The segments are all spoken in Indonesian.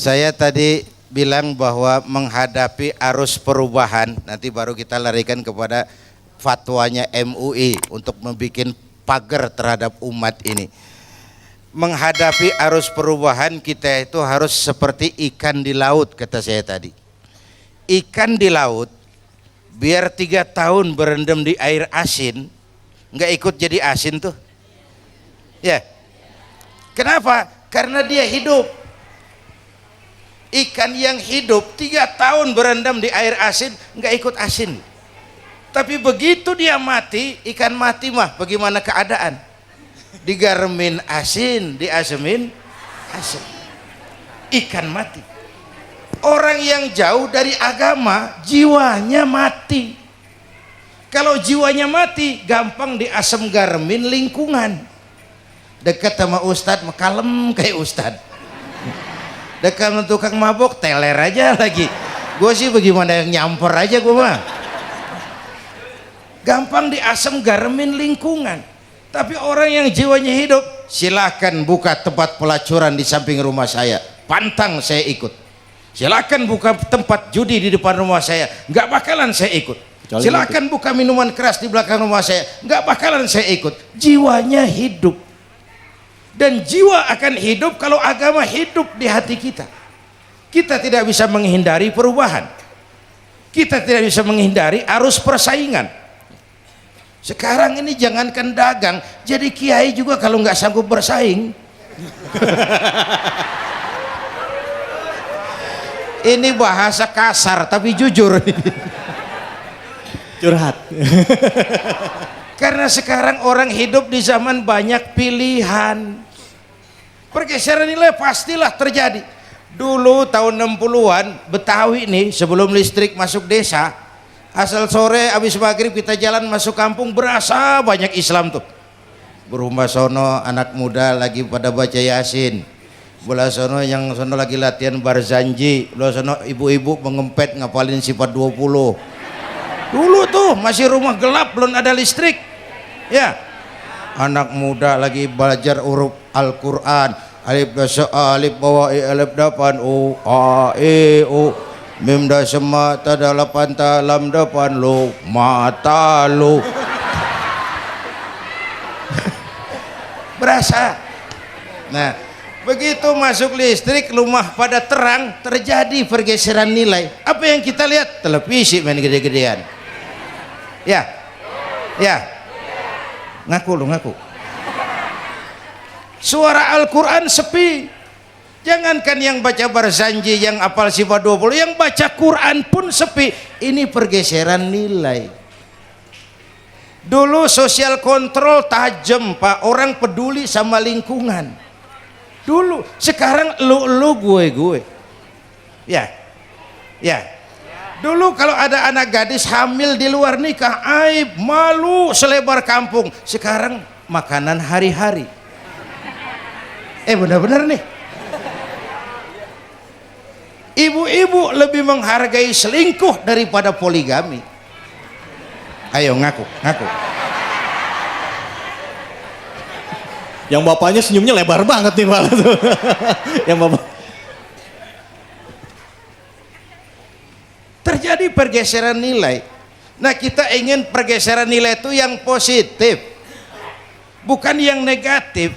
Saya tadi bilang bahwa menghadapi arus perubahan, nanti baru kita larikan kepada fatwanya MUI untuk membuat pagar terhadap umat ini. Menghadapi arus perubahan kita itu harus seperti ikan di laut, kata saya tadi. Ikan di laut biar 3 tahun berendam di air asin, nggak ikut jadi asin tuh. Ya, kenapa? Karena dia hidup. Ikan yang hidup 3 tahun berendam di air asin nggak ikut asin. Tapi begitu dia mati, ikan mati mah bagaimana keadaan? Digaremin asin, diasemin asin. Ikan mati. Orang yang jauh dari agama jiwanya mati. Kalau jiwanya mati gampang diasem garemin lingkungan. Dekat sama ustadz kalem kayak ustadz. Dekat sama tukang mabok teler aja lagi. Gue sih bagaimana yang nyamper aja gue mah. Gampang diasem garemin lingkungan. Tapi orang yang jiwanya hidup, silakan buka tempat pelacuran di samping rumah saya, pantang saya ikut. Silakan buka tempat judi di depan rumah saya, nggak bakalan saya ikut. Silakan buka minuman keras di belakang rumah saya, nggak bakalan saya ikut. Jiwanya hidup. Dan jiwa akan hidup kalau agama hidup di hati kita. Kita tidak bisa menghindari perubahan. Kita tidak bisa menghindari arus persaingan. Sekarang ini jangankan dagang, jadi kiai juga kalau nggak sanggup bersaing. Ini bahasa kasar tapi jujur. Curhat. Karena sekarang orang hidup di zaman banyak pilihan. Pergeseran nilai pastilah terjadi. Dulu tahun 60-an Betawi nih sebelum listrik masuk desa, asal sore habis maghrib kita jalan masuk kampung berasa banyak Islam tuh. Berumah sono anak muda lagi pada baca Yasin. Belah sono yang sono lagi latihan barzanji. Belah sono ibu-ibu mengempet ngapalin sifat 20. Dulu tuh masih rumah gelap belum ada listrik. Ya. Anak muda lagi belajar huruf Al-Qur'an. Alif dasa alif bawa alif dapan u a e u mim dasa mata dalapan talam depan lo mata lo. Berasa. Nah, begitu masuk listrik rumah pada terang terjadi pergeseran nilai. Apa yang kita lihat? Televisi main gede-gedean. Ya. Ya. Ngaku lu ngaku. Suara Al-Quran sepi. Jangankan yang baca barzanji, yang apal sifat 20, yang baca Quran pun sepi. Ini pergeseran nilai. Dulu sosial kontrol tajam Pak, orang peduli sama lingkungan. Dulu, sekarang lu gue. Ya. Ya. Dulu kalau ada anak gadis hamil di luar nikah, aib, malu selebar kampung. Sekarang makanan hari-hari. Benar-benar nih. Ibu-ibu lebih menghargai selingkuh daripada poligami. Ayo ngaku. Yang bapaknya senyumnya lebar banget nih Pak. Yang bapak. Terjadi pergeseran nilai. Nah, kita ingin pergeseran nilai itu yang positif, bukan yang negatif.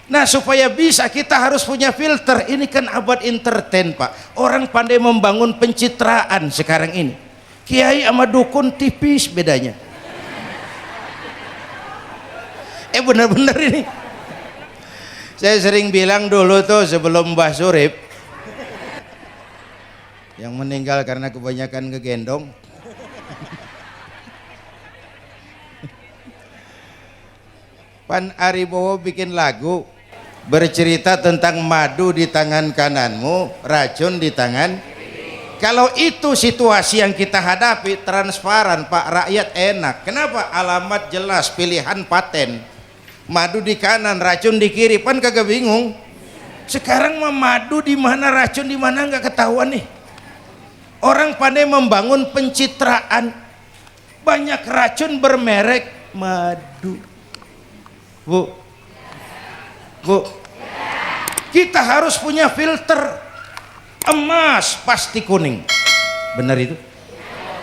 Nah, supaya bisa kita harus punya filter. Ini kan abad entertain Pak. Orang pandai membangun pencitraan sekarang ini. Kiai sama dukun tipis bedanya. Benar-benar ini. Saya sering bilang dulu tuh sebelum Mbah Surip yang meninggal karena kebanyakan ngegendong. Pan Aribowo bikin lagu bercerita tentang madu di tangan kananmu, racun di tangan. Kalau itu situasi yang kita hadapi, transparan Pak, rakyat enak. Kenapa? Alamat jelas, pilihan paten. Madu di kanan, racun di kiri, pan kagak bingung. Sekarang mah madu di mana, racun di mana nggak ketahuan nih. Orang pandai membangun pencitraan. Banyak racun bermerek madu. Bu, kita harus punya filter. Emas pasti kuning. Benar itu?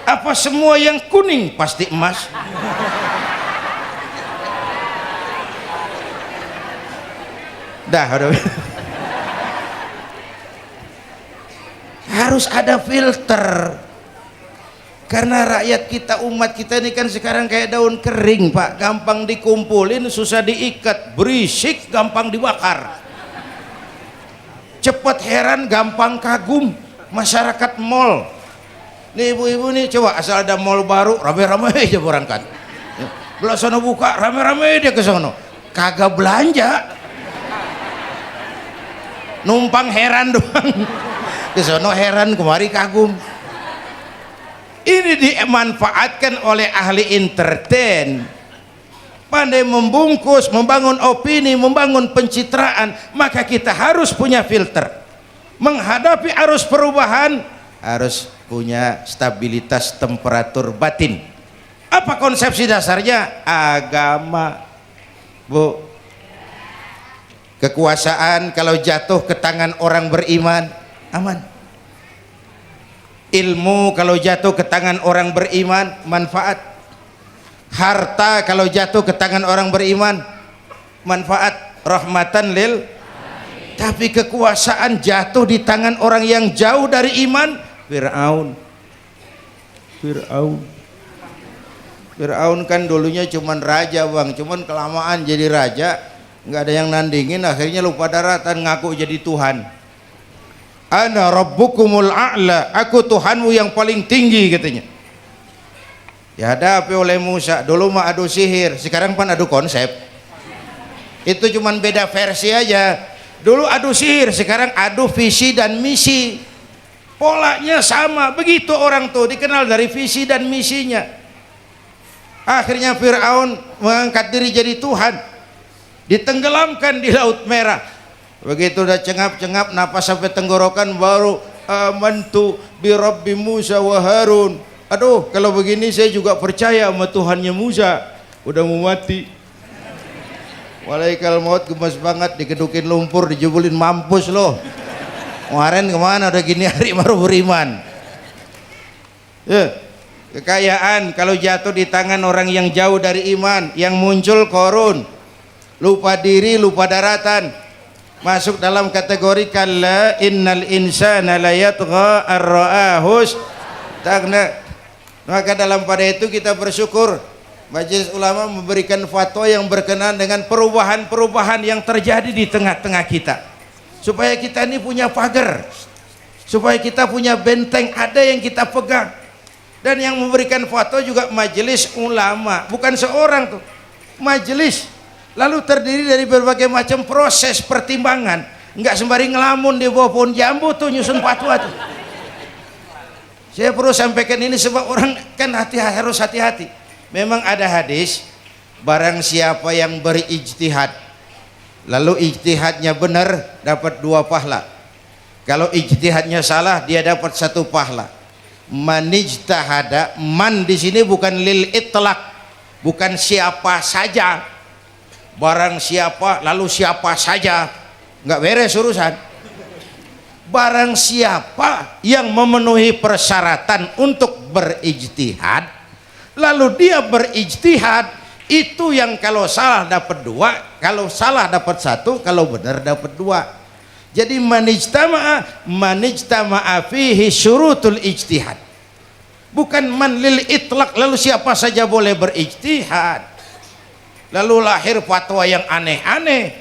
Apa semua yang kuning pasti emas? Dah, udah. Harus ada filter. Karena rakyat kita, umat kita ini kan sekarang kayak daun kering, Pak. Gampang dikumpulin, susah diikat. Berisik, gampang dibakar. Cepat heran, gampang kagum. Masyarakat mall. Nih ibu-ibu nih, coba asal ada mall baru, rame-rame aja berangkat. Belah sono buka, rame-rame dia ke sono. Kagak belanja. Numpang heran doang. Ke sono heran, kemari kagum. Ini dimanfaatkan oleh ahli entertain, pandai membungkus, membangun opini, membangun pencitraan. Maka kita harus punya filter. Menghadapi arus perubahan harus punya stabilitas temperatur batin. Apa konsepsi dasarnya? Agama, Bu. Kekuasaan kalau jatuh ke tangan orang beriman aman. Ilmu kalau jatuh ke tangan orang beriman manfaat. Harta kalau jatuh ke tangan orang beriman manfaat, rahmatan lil. Tapi kekuasaan jatuh di tangan orang yang jauh dari iman, Fir'aun kan dulunya cuman raja, Bang, cuman kelamaan jadi raja nggak ada yang nandingin, akhirnya lupa daratan, ngaku jadi Tuhan. Ana rabbukumul a'la, aku Tuhanmu yang paling tinggi katanya. Dihadapi oleh Musa. Dulu mah adu sihir, sekarang pan adu konsep. Itu cuman beda versi aja. Dulu adu sihir, sekarang adu visi dan misi. Polanya sama. Begitu orang tuh dikenal dari visi dan misinya. Akhirnya Fir'aun mengangkat diri jadi Tuhan, ditenggelamkan di Laut Merah. Begitu udah cengap-cengap napas sampai tenggorokan, baru amantu bi Rabbi Musa wa Harun. Aduh, kalau begini saya juga percaya sama Tuhannya Musa. Udah mau mati. Walaikal maut, gemes banget, dikedukin lumpur, dijebulin, mampus loh. Kemarin kemana udah gini hari baru beriman. Kekayaan kalau jatuh di tangan orang yang jauh dari iman, yang muncul korun, lupa diri, lupa daratan. Masuk dalam kategori kalla innal insana la yatgha ar-ra'ahu istaghna. Maka dalam pada itu kita bersyukur Majelis Ulama memberikan fatwa yang berkenaan dengan perubahan-perubahan yang terjadi di tengah-tengah kita, supaya kita ini punya pagar, supaya kita punya benteng, ada yang kita pegang. Dan yang memberikan fatwa juga Majelis Ulama, bukan seorang tuh, majelis. Lalu terdiri dari berbagai macam proses pertimbangan. Enggak sembari ngelamun di bawah pohon jambu tuh nyusun fatwa tuh. Saya perlu sampaikan ini sebab orang kan harus hati-hati. Memang ada hadis, barang siapa yang berijtihad lalu ijtihadnya benar dapat 2 pahala. Kalau ijtihadnya salah dia dapat 1 pahala. Manijtahada, man di sini bukan lil itlaq, bukan siapa saja. Barang siapa lalu siapa saja, nggak beres urusan. Barang siapa yang memenuhi persyaratan untuk berijtihad, lalu dia berijtihad, itu yang kalau salah dapat 2, kalau salah dapat 1, kalau benar dapat 2. Jadi manijtama'a fihi syurutul ijtihad, bukan man lil itlaq, lalu siapa saja boleh berijtihad, lalu lahir fatwa yang aneh-aneh.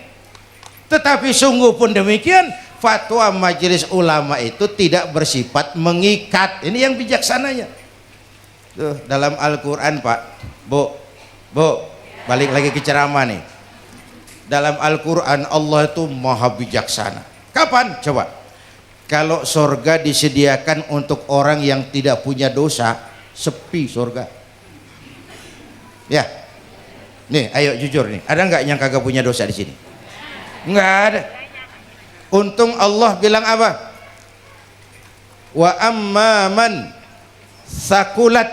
Tetapi sungguh pun demikian, fatwa Majelis Ulama itu tidak bersifat mengikat. Ini yang bijaksananya. Tuh, dalam Al-Quran, Pak, Bu, balik lagi ke ceramah nih. Dalam Al-Quran Allah itu maha bijaksana. Kapan? Coba. Kalau sorga disediakan untuk orang yang tidak punya dosa, sepi sorga. Ya. Nih, ayo jujur nih, ada nggak yang kagak punya dosa di sini? Nggak ada. Untung Allah bilang apa? Wa amma man sakulat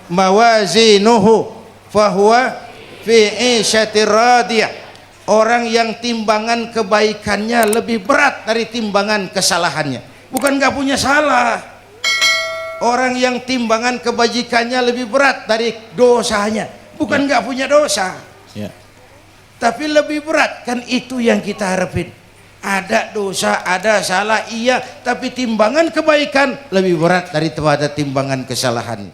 mawazinuhu fahuwa fi 'isyatir radiyah. Orang yang timbangan kebaikannya lebih berat dari timbangan kesalahannya, bukan nggak punya salah. Orang yang timbangan kebajikannya lebih berat dari dosanya, bukan nggak punya dosa, Ya. tapi lebih berat, kan itu yang kita harapin. Ada dosa, ada salah, iya, tapi timbangan kebaikan lebih berat daripada timbangan kesalahan.